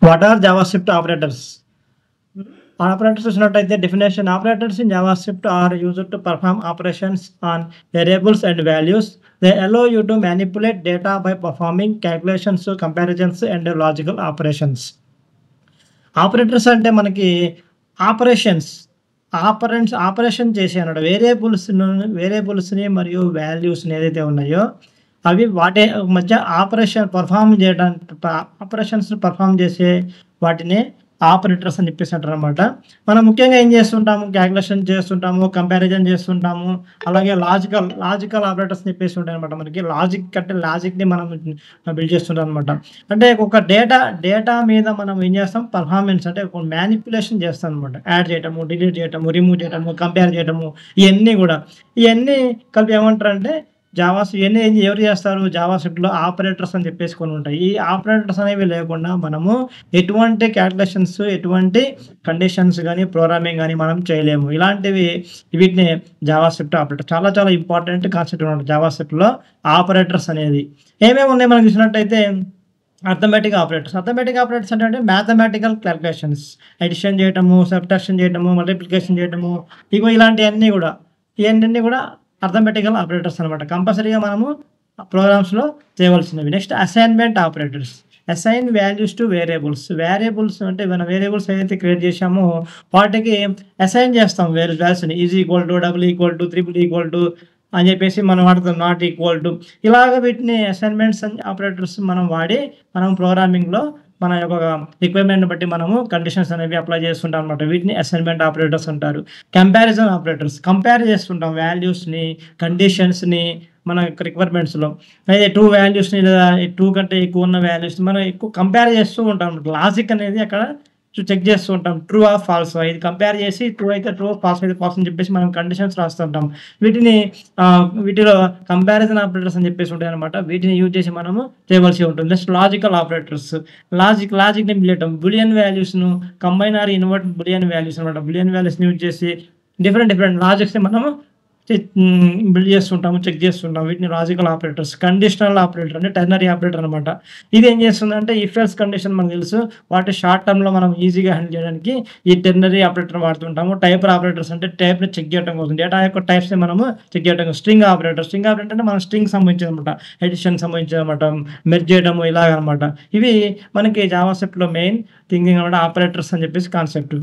What are JavaScript operators? Operators చూసినట్టయితే definition operators in JavaScript are used to perform operations on variables and values. They allow you to manipulate data by performing calculations, comparisons and logical operations. Operators అంటే మనకి operation చేసే అన్నమాట వేరియబుల్స్ని మరియు వాల్యూస్ని ఏదైతే ఉన్నాయో అవి వాటి మధ్య ఆపరేషన్స్ పర్ఫామ్ చేసే వాటిని ఆపరేటర్స్ అని చెప్పేసి అంటారు అనమాట. మనం ముఖ్యంగా ఏం చేస్తుంటాము, క్యాల్కులేషన్ చేస్తుంటాము, కంపారిజన్ చేస్తుంటాము, అలాగే లాజికల్ ఆపరేటర్స్ అని చెప్పేసి ఉంటాయి అనమాట. మనకి లాజిక్ని మనం బిల్డ్ చేస్తుంటాం అనమాట. అంటే ఒక డేటా మీద మనం ఏం చేస్తాం, పర్ఫార్మెన్స్ అంటే ఒక మ్యానిపులేషన్ చేస్తాం అనమాట. యాడ్ చేయటము, డిలీట్ చేయటము, రిమూవ్ చేయటము, కంపేర్ చేయటము, ఇవన్నీ కలిపి ఏమంటారంటే ఇవన్నీ ఎవరు చేస్తారు, జావాస్క్రిప్ట్లో ఆపరేటర్స్ అని చెప్పేసి కొన్ని ఉంటాయి. ఈ ఆపరేటర్స్ అనేవి లేకుండా మనము ఎటువంటి క్యాల్కులేషన్స్, ఎటువంటి కండిషన్స్ కానీ, ప్రోగ్రామింగ్ కానీ మనం చేయలేము. వీటిని జావాస్క్రిప్ట్ ఆపరేటర్ చాలా చాలా ఇంపార్టెంట్ కాన్సెప్ట్ అనమాట. జావాస్క్రిప్ట్లో ఆపరేటర్స్ అనేది ఏమేమి ఉన్నాయి మనం చూసినట్టయితే, అర్థమెటిక్ ఆపరేటర్స్ అంటే మ్యాథమెటికల్ క్యాల్కులేషన్స్, అడిషన్ చేయటము, సబ్ట్రాక్షన్ చేయటము, మల్టిప్లికేషన్ చేయటము, ఇవన్నీ కూడా అర్థమెటికల్ ఆపరేటర్స్ అనమాట. కంపల్సరీగా మనము ప్రోగ్రామ్స్లో చేయవలసినవి. Next assignment operators. Assign values to variables అంటే మన వేరియబుల్స్ ఏదైతే క్రియేట్ చేసామో వాటికి అసైన్ చేస్తాం వాల్యూస్ని. Is equal to, double equal to, triple equal to అని చెప్పేసి మనం వాడతాం. నాట్ ఈక్వల్ టు ఇలాగ వీటిని అసైన్మెంట్స్ ఆపరేటర్స్ మనం వాడి మనం ప్రోగ్రామింగ్లో మన యొక్క రిక్వైర్మెంట్ బట్టి మనము కండిషన్స్ అనేవి అప్లై చేస్తుంటాం అనమాట. వీటిని అసైన్మెంట్ ఆపరేటర్స్ అంటారు. కంపారిజన్ ఆపరేటర్స్, కంపేర్ చేస్తుంటాం వాల్యూస్ని, కండిషన్స్ని మన యొక్క రిక్వైర్మెంట్స్లో. అయితే 2 వాల్యూస్ని లేదా 2 కంటే ఎక్కువ ఉన్న వాల్యూస్ని మనం ఎక్కువ కంపేర్ చేస్తూ ఉంటాం. లాజిక్ అనేది అక్కడ చెక్ చేస్తూ ఉంటాం, ట్రూ ఆర్ ఫాల్స్. ఇది కంపేర్ చేసి ట్రూ అయితే ట్రూ, ఫాల్స్ అయితే ఫాల్స్ అని చెప్పేసి మనం కండిషన్స్ రాస్తుంటాం. వీటిలో కంపారిజన్ ఆపరేటర్స్ అని చెప్పేసి ఉంటాయి అనమాట. వీటిని యూజ్ చేసి మనము చేయవలసి ఉంటుంది. Next logical operators. లాజిక్ని బిలియటం, బులియన్ వాల్యూస్ను combine or invert boolean values అనమాట. బులియన్ వాల్యూస్ని యూజ్ చేసి డిఫరెంట్ లాజిక్స్ని మనము బిల్డ్ చేస్తుంటాము, చెక్ చేస్తుంటాము. వీటిని లాజికల్ ఆపరేటర్స్. కండిషనల్ ఆపరేటర్ అంటే టెర్నరీ ఆపరేటర్ అనమాట. ఇది ఏం చేస్తుందంటే ఇఫ్ ఎల్స్ కండిషన్ మనకు తెలుసు, వాటి షార్ట్ టర్మ్లో మనం ఈజీగా హ్యాండిల్ చేయడానికి ఈ టెర్నరీ ఆపరేటర్ వాడుతుంటాము. టైపర్ ఆపరేటర్స్ అంటే టైప్ని చెక్ చేయడం కోసం, డేటా యొక్క టైప్స్ని మనము చెక్ చేయడం కోసం. స్ట్రింగ్ ఆపరేటర్ అంటే మనం స్ట్రింగ్ సంబంధించి అనమాట, ఎడిషన్ సంబంధించి అనమాట, మెర్జ్ చేయడము ఇలాగనమాట. ఇవి మనకి జావాస్క్రిప్ట్లో మెయిన్ థింకింగ్ అనమాట, ఆపరేటర్స్ అని చెప్పేసి కాన్సెప్ట్.